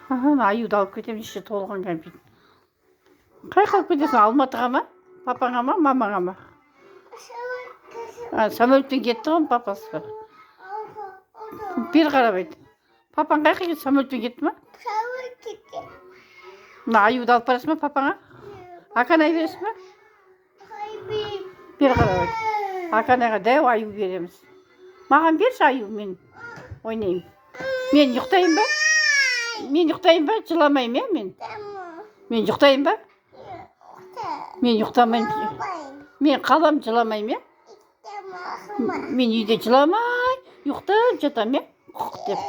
Аюды алып кетемін іші толған кәмпит. Қай қалып кетесің? Алматыға ма? Папаңа ма? Мамаңа ма? Самолетпен кетті ғой папасы. Бері қарап айт. Папаң қай кетті? Самолетпен кетті ма? Аюды алып барасың ба папаңа? Аканай бересің ба? Бері қарап айт. Аканайға дәу аю береміз. Маған берші аю, мен ойнайым. Мен ұйықтайын ба? Мен ұйықтайын ба? Жыламайым, мен? Мен ұйықтайын ба? Мен ұйықтамайым. Мен қалам жыламайым, мен үйде жыламай, ұйықтап жатам, құқ деп.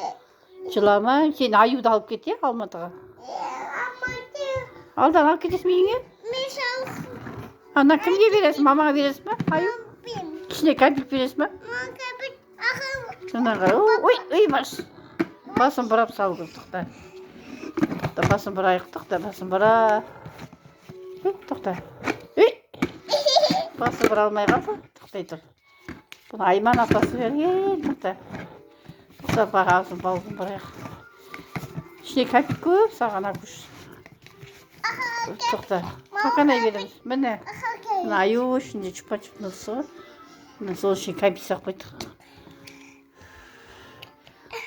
Жыламай, сен аюды алып кет, Алматыға. Алдан алып кетесің үйіңе? Ана кімге бересің? Мамаға бересің ба? Аю? Кішіне кәмпит бересің ба? Ой, басын бұрап салу керек. Басын бұрайық, басын бұра. Тоқта. Басы бұра алмай қалды. Тоқтай тұр. Бұны Айман апасы берген. Тоқта бағасын бауызын бұрайық. Ішіне кәмпит көп саған Акуш. Тоқта. Аканай береміз. Міне. Аю ішінде чупа-чуп нұсы. Сол үшін кәмпит сақ қойдық.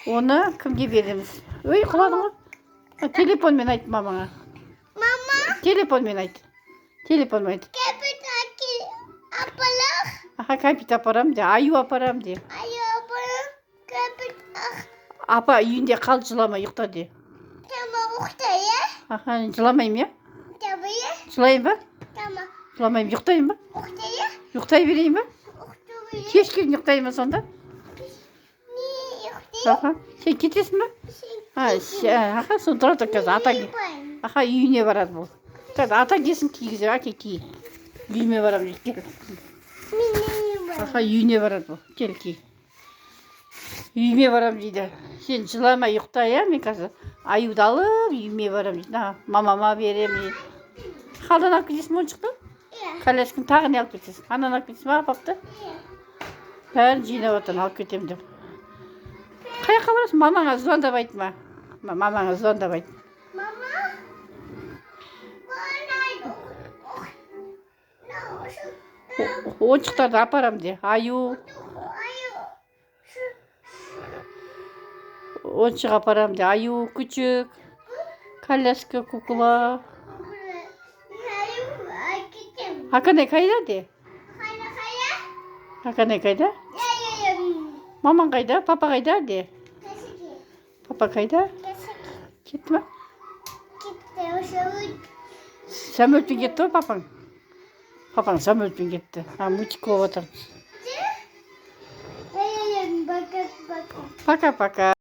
Оны кімге береміз? Ой, құладың ғой. Телефонмен айт мамаңа. Мама? Телефонмен айт. Телефонмен айт. Кәмпит апалақ? Кәмпит апарам де, аю апарам де. Аю апарам, кәмпит ақ. Апа үйінде қал, жылама, ұйықта де. Тама ұйықта, жыламайым, жылайын ба? Жыламайым, ұйықтайын ба? Ұйықтай берейін ба? Кешкен ұйықтайын ба сонда? Сен кетесің ба? Сон тұра тұр қазір, ата үйіне барады бұл. Ата кесін кигізіп, әке ки. Үйіме барам дейді, кел. Үйіне барады бұл, кел ки. Үйіме барам дейді. Сен жылама, ұйықта, мен қазір аюды алып, үйіме барам дейді. Мамама берем дейді. Қалдан алып кетесің ойыншықты? Колясканы тағы не алып кетесің? Анан алып кетесің ба, папты? Бәрін жинап отыр, алып кетем деп. Қаяққа барасың? Мамаңа звондап айтма. Мамаңа звондап айт. Ойыншықтарды апарам де. Аю. Ойыншық апарам де. Аю, күчік. Коляска, кукла. Аканай қайда де? Аканай қайда? Мамаң қайда? Папа қайда де? Папа қайда? Кетті ма? Самолетпен кетті ғой папаң? Папаң самолетпен кетті. Мультик болып отыр. Пока-пока.